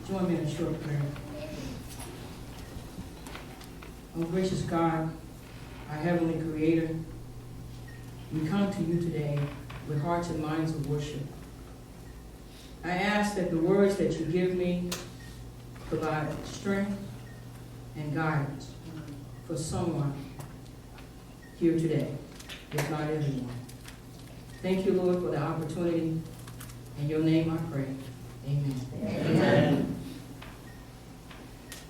Join me in a short prayer. Oh, gracious God, our heavenly creator, we come to you today with hearts and minds of worship. I ask that the words that you give me provide strength and guidance for someone here today, if not everyone. Thank you, Lord, for the opportunity. In your name I pray. Amen. Amen.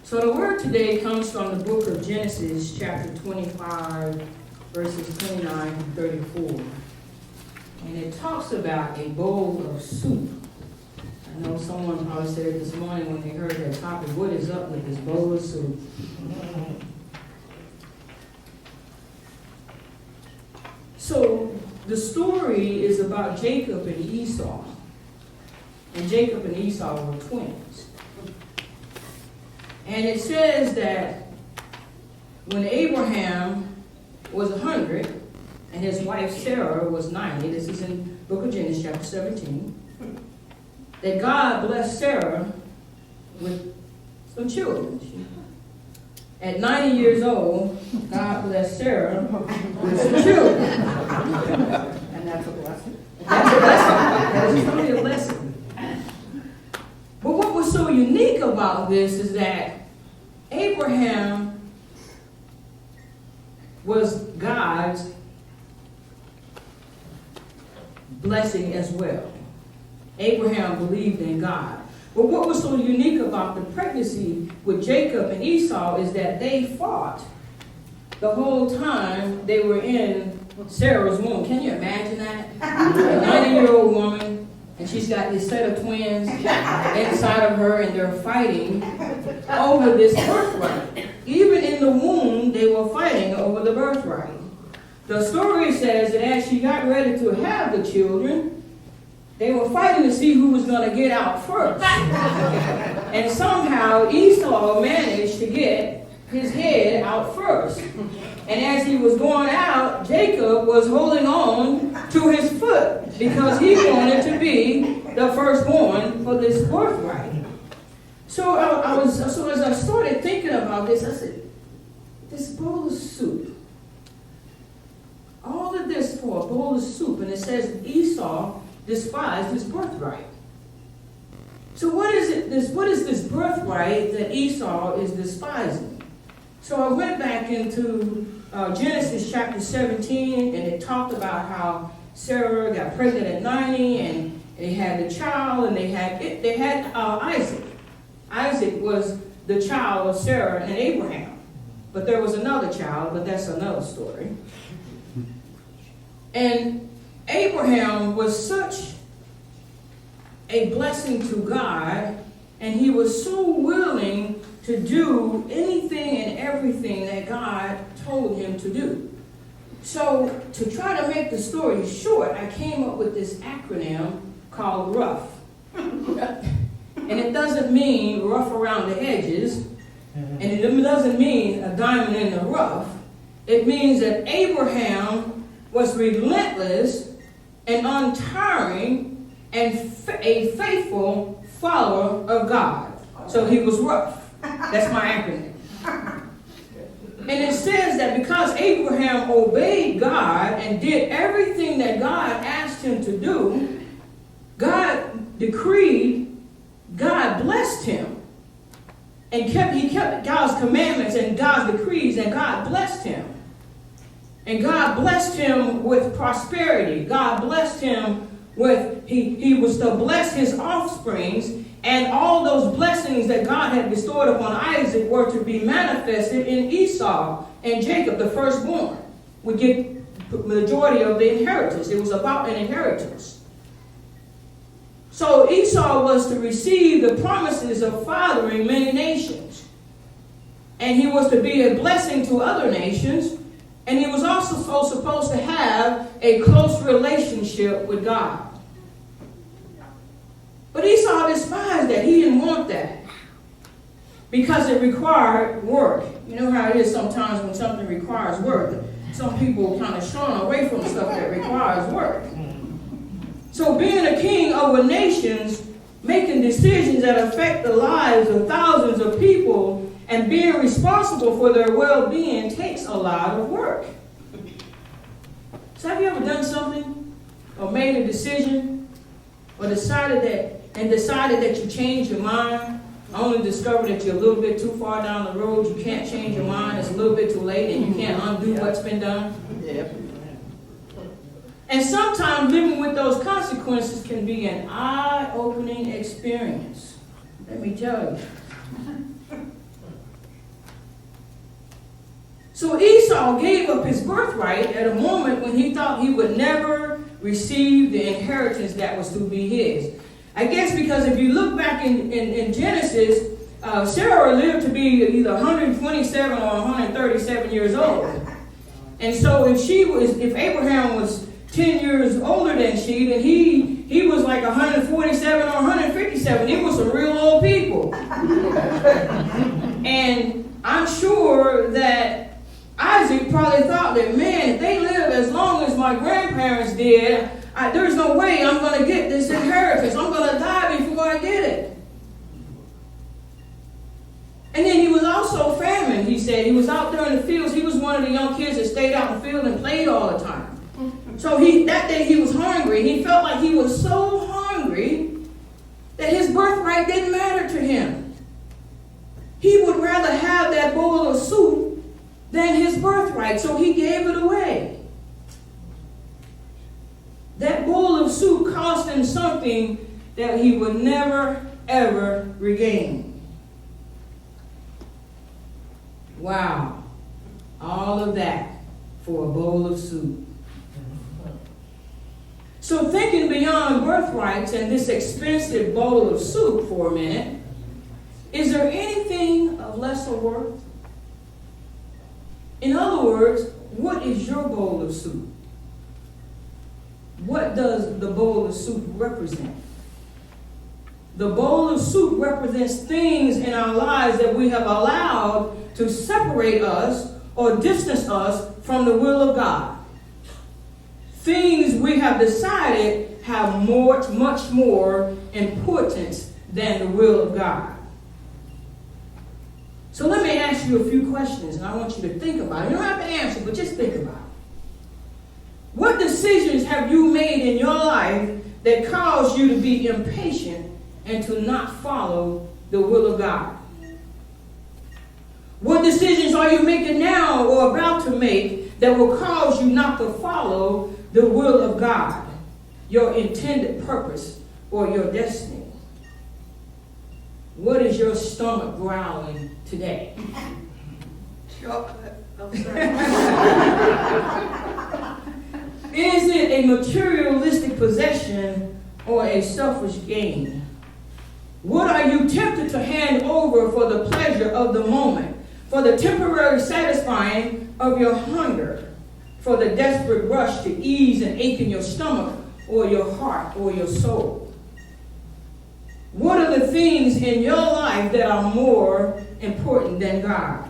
So the word today comes from the book of Genesis, chapter 25, verses 29 to 34. And it talks about a bowl of soup. I know someone probably said this morning when they heard that topic, what is up with this bowl of soup? So the story is about Jacob and Esau. And Jacob and Esau were twins. And it says that when Abraham was 100 and his wife Sarah was 90, this is in the book of Genesis chapter 17, that God blessed Sarah with some children. At 90 years old, God blessed Sarah with some children. And that's a blessing. That's a blessing. That is truly a blessing. But what was so unique about this is that Abraham was God's blessing as well. Abraham believed in God. But what was so unique about the pregnancy with Jacob and Esau is that they fought the whole time they were in Sarah's womb. Can you imagine that? A 90-year-old woman, and she's got this set of twins inside of her, and they're fighting over this birthright. Even in the womb, they were fighting over the birthright. The story says that as she got ready to have the children, they were fighting to see who was going to get out first. And somehow Esau managed to get his head out first. And as he was going out, Jacob was holding on to his foot because he wanted to be the firstborn for this birthright. So as I started thinking about this, I said, this bowl of soup. All of this for a bowl of soup. And it says Esau despised his birthright. So what is this birthright that Esau is despising? So I went back into Genesis chapter 17, and it talked about how Sarah got pregnant at 90, and they had the child, and they had Isaac. Isaac was the child of Sarah and Abraham. But there was another child, but that's another story. And Abraham was such a blessing to God, and he was so willing to do anything and everything that God told him to do. So to try to make the story short, I came up with this acronym called ROUGH. And it doesn't mean rough around the edges, and it doesn't mean a diamond in the rough. It means that Abraham was relentless and untiring and a faithful follower of God. So he was rough. That's my acronym. And it says that because Abraham obeyed God and did everything that God asked him to do, God decreed, God blessed him. And he kept God's commandments and God's decrees, and God blessed him. And God blessed him with prosperity. God blessed him with, he was to bless his offsprings, and all those blessings that God had bestowed upon Isaac were to be manifested in Esau and Jacob, the firstborn, would get the majority of the inheritance. It was about an inheritance. So Esau was to receive the promises of fathering many nations. And he was to be a blessing to other nations. And he was also supposed to have a close relationship with God. But Esau despised that. He didn't want that. Because it required work. You know how it is sometimes when something requires work. Some people kind of shun away from stuff that requires work. So being a king over nations making decisions that affect the lives of thousands of people and being responsible for their well-being takes a lot of work. So have you ever done something or made a decision or decided that you changed your mind, only discovered that you're a little bit too far down the road, you can't change your mind, it's a little bit too late, and you can't undo what's been done? Yeah. And sometimes living with those consequences can be an eye-opening experience. Let me tell you. So Esau gave up his birthright at a moment when he thought he would never receive the inheritance that was to be his. I guess because if you look back in Genesis, Sarah lived to be either 127 or 137 years old. And so if Abraham was 10 years older than she, then he was like 147 or 157. He was some real old people. And I'm sure that Isaac probably thought that, man, if they live as long as my grandparents did, there's no way I'm going to get this inheritance. I'm going to die before I get it. And then he was also famine, he said. He was out there in the fields. He was one of the young kids that stayed out in the field and played all the time. So that day he was hungry. He felt like he was so hungry that his birthright didn't matter to him. He would rather have that bowl of soup than his birthright, so he gave it away. That bowl of soup cost him something that he would never, ever regain. Wow. All of that for a bowl of soup. So thinking beyond birthrights and this expensive bowl of soup for a minute, is there anything of lesser worth? In other words, what is your bowl of soup? What does the bowl of soup represent? The bowl of soup represents things in our lives that we have allowed to separate us or distance us from the will of God. Things we have decided have much more importance than the will of God. So let me ask you a few questions, and I want you to think about it. You don't have to answer, but just think about it. What decisions have you made in your life that caused you to be impatient and to not follow the will of God? What decisions are you making now or about to make that will cause you not to follow the will of God, your intended purpose, or your destiny? What is your stomach growling today? Chocolate. Is it a materialistic possession or a selfish gain? What are you tempted to hand over for the pleasure of the moment, for the temporary satisfying of your hunger, for the desperate rush to ease an ache in your stomach or your heart or your soul? What are the things in your life that are more important than God?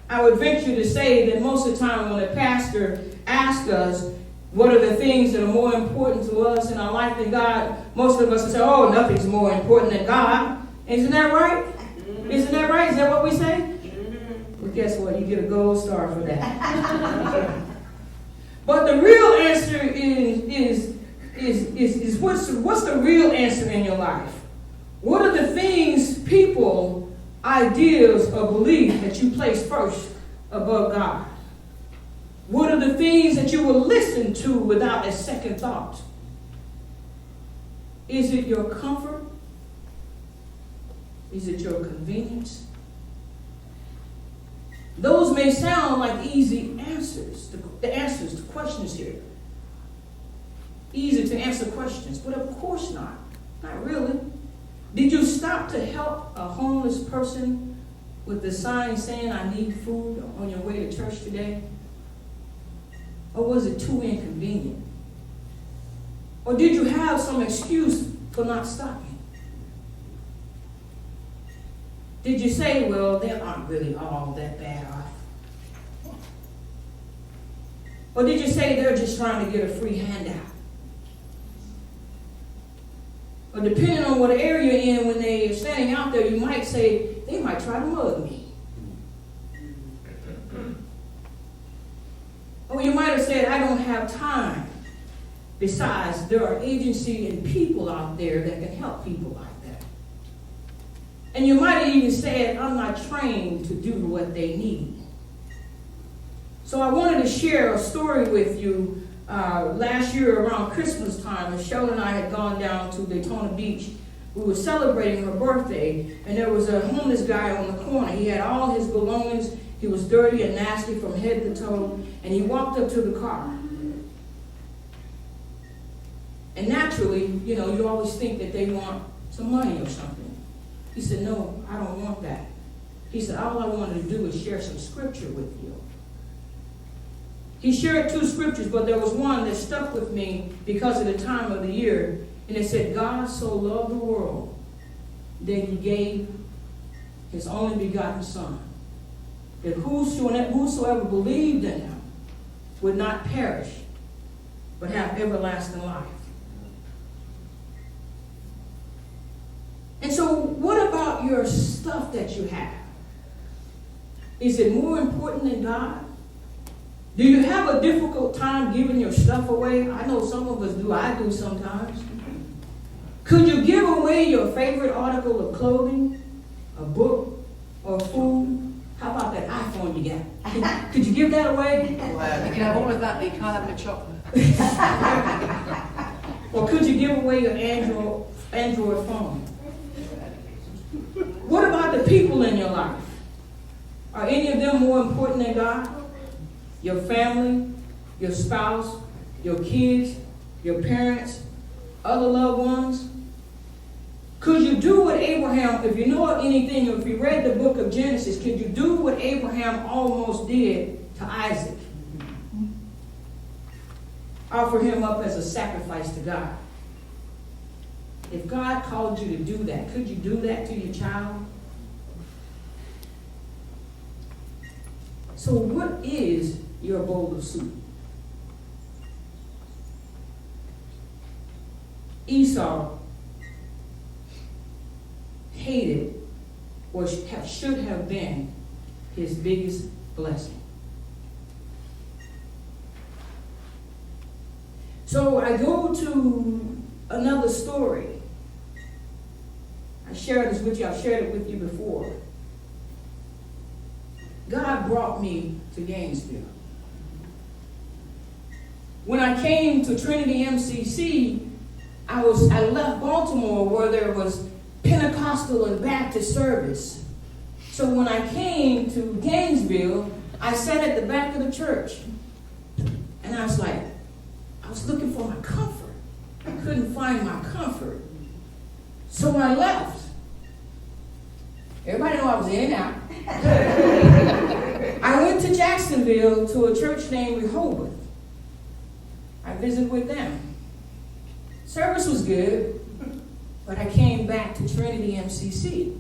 I would venture to say that most of the time when a pastor asks us what are the things that are more important to us in our life than God, most of us will say, oh, nothing's more important than God. Isn't that right? Isn't that right? Is that what we say? Well, guess what? You get a gold star for that. But the real answer is what's the real answer in your life? What are the things, people, ideas, or beliefs that you place first above God? What are the things that you will listen to without a second thought? Is it your comfort? Is it your convenience? Those may sound like easy answers, the answers to questions here. Easy to answer questions, but of course not. Not really. Did you stop to help a homeless person with the sign saying, I need food on your way to church today? Or was it too inconvenient? Or did you have some excuse for not stopping? Did you say, well, they aren't really all that bad off? Or did you say they're just trying to get a free handout? Or depending on what area you're in, when they are standing out there, you might say, they might try to mug me. Or you might have said, I don't have time. Besides, there are agencies and people out there that can help people like that. And you might have even said, I'm not trained to do what they need. So I wanted to share a story with you. Last year around Christmas time, Michelle and I had gone down to Daytona Beach. We were celebrating her birthday, and there was a homeless guy on the corner. He had all his belongings. He was dirty and nasty from head to toe, and he walked up to the car. And naturally, you know, you always think that they want some money or something. He said, no, I don't want that. He said, all I wanted to do is share some scripture with you. He shared 2 scriptures, but there was one that stuck with me because of the time of the year. And it said, God so loved the world that he gave his only begotten Son, that whosoever believed in him would not perish, but have everlasting life. And so what about your stuff that you have? Is it more important than God? Do you have a difficult time giving your stuff away? I know some of us do. I do sometimes. Could you give away your favorite article of clothing, a book, or food? How about that iPhone you got? Could you give that away? You can have all of that, but you can't have my chocolate. Or could you give away your Android phone? What about the people in your life? Are any of them more important than God? Your family, your spouse, your kids, your parents, other loved ones? Could you do what Abraham, if you know anything, if you read the book of Genesis, could you do what Abraham almost did to Isaac? Offer him up as a sacrifice to God. If God called you to do that, could you do that to your child? So what is your bowl of soup? Esau hated or should have been his biggest blessing. So I go to another story. I share this with you. I've shared it with you before. God brought me to Gainesville. When I came to Trinity MCC, I left Baltimore where there was Pentecostal and Baptist service. So when I came to Gainesville, I sat at the back of the church. And I was looking for my comfort. I couldn't find my comfort. So I left. Everybody know I was in and out. I went to Jacksonville to a church named Rehoboth. I visited with them. Service was good, but I came back to Trinity MCC.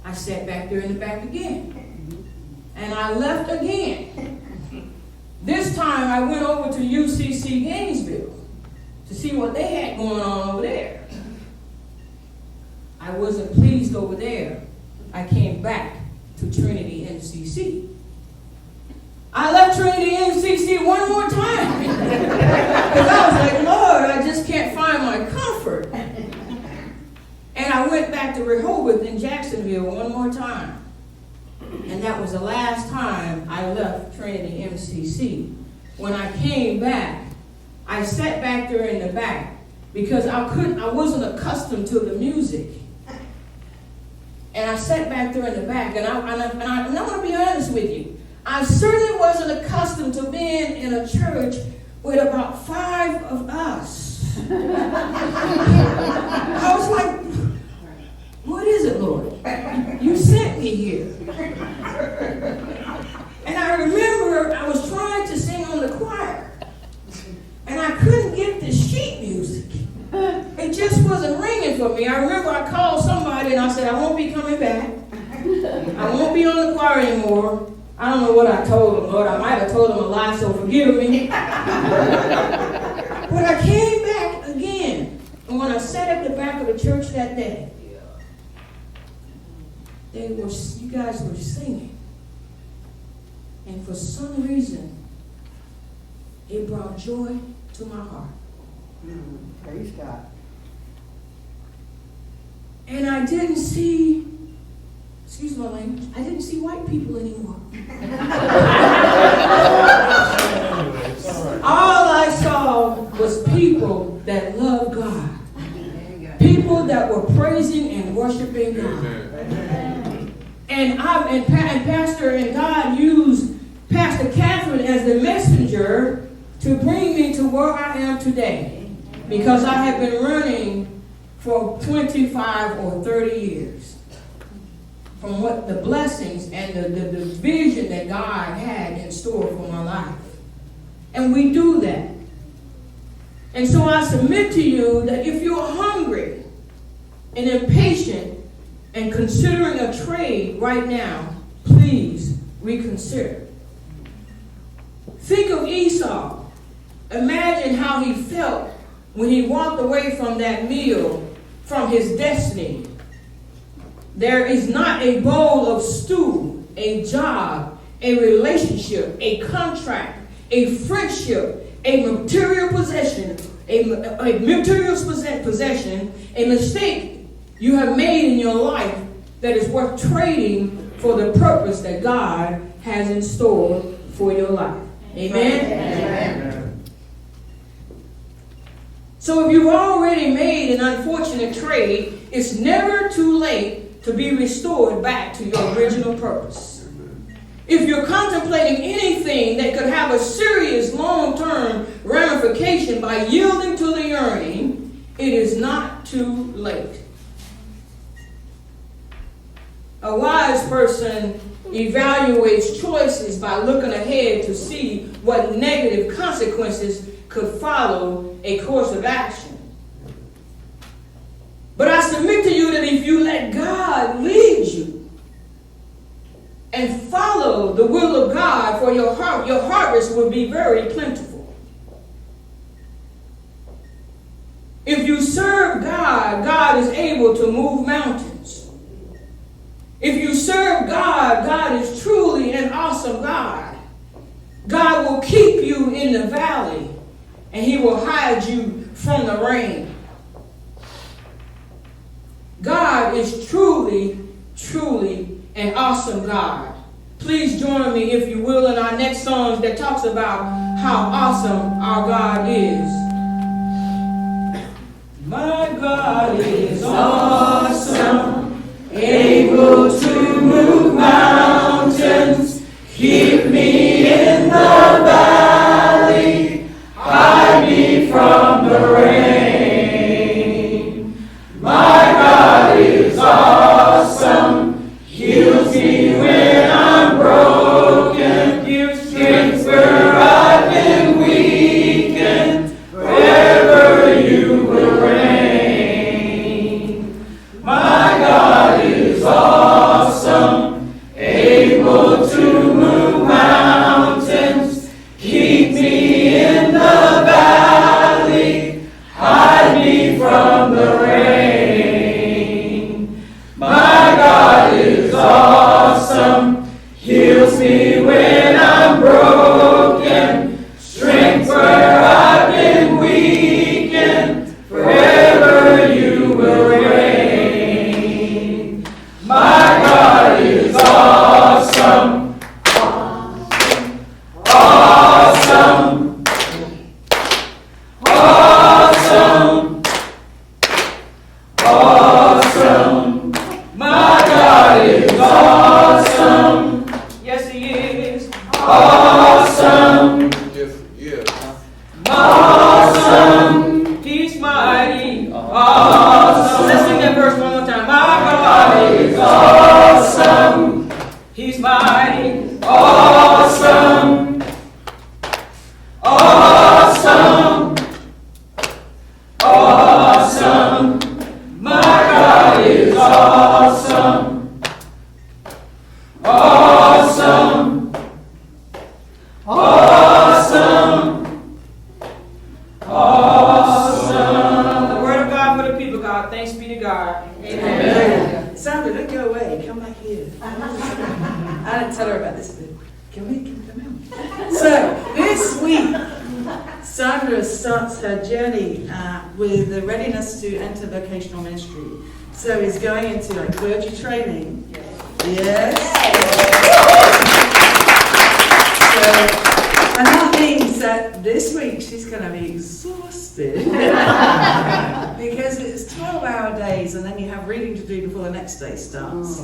I sat back there in the back again. And I left again. This time I went over to UCC Gainesville to see what they had going on over there. I wasn't pleased over there. I came back to Trinity MCC. I left Trinity MCC one more time. Because I was like, Lord, I just can't find my comfort. And I went back to Rehoboth in Jacksonville one more time. And that was the last time I left Trinity MCC. When I came back, I sat back there in the back because I wasn't accustomed to the music. And I sat back there in the back, and I'm going to be honest with you. I certainly wasn't accustomed to being in a church with about 5 of us. I was like, what is it, Lord? You sent me here. And I remember I was trying to sing on the choir, and I couldn't get the sheet music. It just wasn't ringing for me. I remember I called somebody and I said, I won't be coming back. I won't be on the choir anymore. I don't know what I told them, Lord. I might have told them a lie, so forgive me. But I came back again. And when I sat at the back of the church that day, you guys were singing. And for some reason, it brought joy to my heart. Praise God. And I didn't see, excuse my language, I didn't see white people anymore. All I saw was people that loved God. People that were praising and worshiping God. And Pastor and God used Pastor Catherine as the messenger to bring me to where I am today. Because I have been running for 25 or 30 years. From what the blessings and the vision that God had in store for my life. And we do that. And so I submit to you that if you're hungry and impatient and considering a trade right now, please reconsider. Think of Esau. Imagine how he felt when he walked away from that meal, from his destiny. There is not a bowl of stew, a job, a relationship, a contract, a friendship, a material possession, a mistake you have made in your life that is worth trading for the purpose that God has in store for your life. Amen? Amen. So if you've already made an unfortunate trade, it's never too late to be restored back to your original purpose. If you're contemplating anything that could have a serious long-term ramification by yielding to the yearning, it is not too late. A wise person evaluates choices by looking ahead to see what negative consequences could follow a course of action. But I submit to you that if you let God lead you and follow the will of God for your harvest will be very plentiful. If you serve God, God is able to move mountains. If you serve God, God is truly an awesome God. God will keep you in the valley, and he will hide you from the rain. God is truly, truly an awesome God. Please join me, if you will, in our next song that talks about how awesome our God is. My God is awesome, able to move mountains, keep me in the valley, hide me from the rain. My God is awesome, heals me when I'm broken, gives strength where I've been weakened, forever you will reign. My God is awesome, able to move mountains, keep me in the valley, hide me from the rain. My God is awesome, heals me when I'm broken, strength where I've been weakened, forever you will reign. My God is awesome, awesome, awesome, awesome. My God is awesome. Yes, he is. Awesome. Yes, yes. Awesome. He's mighty. Awesome. Let's sing that verse one more time. My God is awesome. He's mighty. Awesome. Awesome. Awesome. My God is awesome. Awesome. Awesome. Awesome. The word of God for the people, God. God. Thanks be to God. Amen. Sandra, don't go away. Come back here. I didn't tell her about this bit. Come in. So, this week, Sandra starts her journey with the readiness to enter vocational ministry. So, he's going into like clergy training. Yes. So, and that means that this week she's going to be exhausted because it's 12-hour days and then you have reading to do before the next day starts.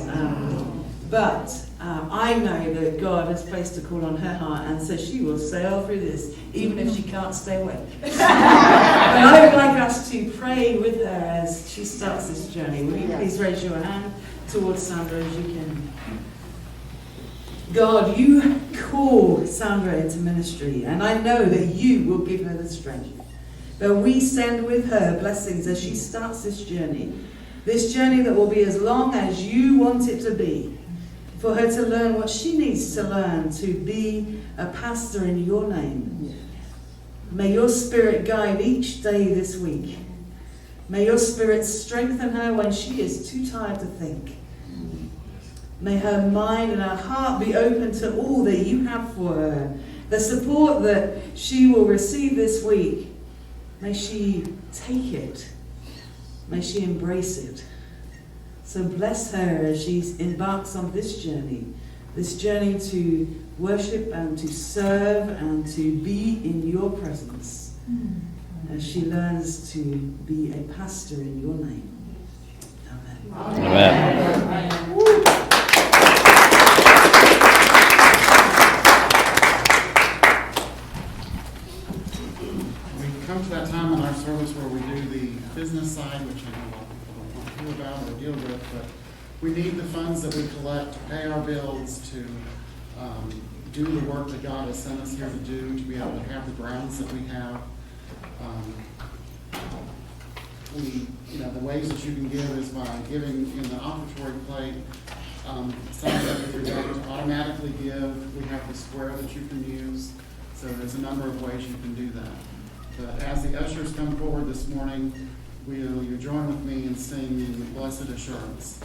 But I know that God has placed a call on her heart, and so she will sail through this even if she can't stay awake. And I would like us to pray with her as she starts this journey. Will you please raise your hand towards Sandra as you can? God, you call Sandra into ministry, and I know that you will give her the strength. But we send with her blessings as she starts this journey that will be as long as you want it to be, for her to learn what she needs to learn to be a pastor in your name. May your Spirit guide each day this week. May your Spirit strengthen her when she is too tired to think. May her mind and her heart be open to all that you have for her. The support that she will receive this week, may she take it. May she embrace it. So bless her as she embarks on this journey to worship and to serve and to be in your presence as she learns to be a pastor in your name. Amen. Amen. Come to that time in our service where we do the business side, which I know a lot of people don't want to hear about or deal with, but we need the funds that we collect to pay our bills, to do the work that God has sent us here to do, to be able to have the grounds that we have. The ways that you can give is by giving in the offertory plate. Some of it, if you're going to automatically give, we have the square that you can use. So there's a number of ways you can do that. But as the ushers come forward this morning, will you join with me in singing Blessed Assurance?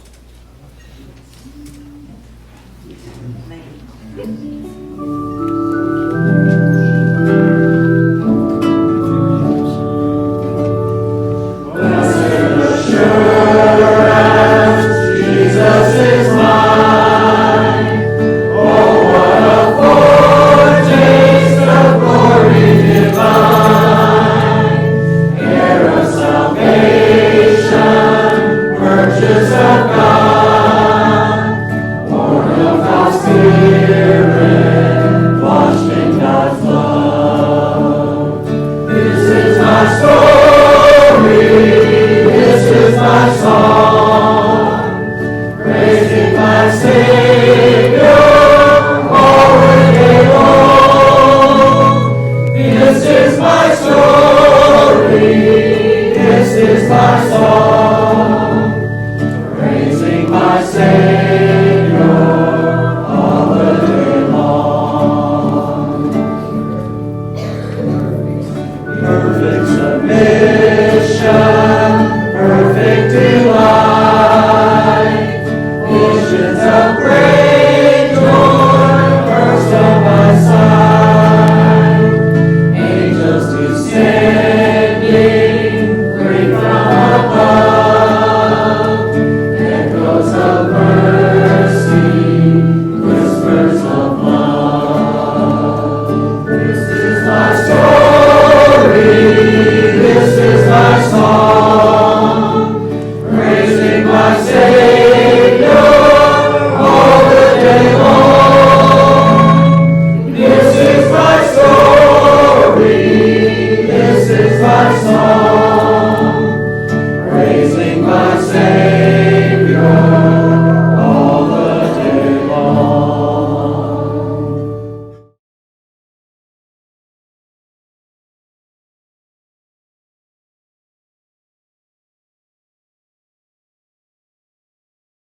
This is my song.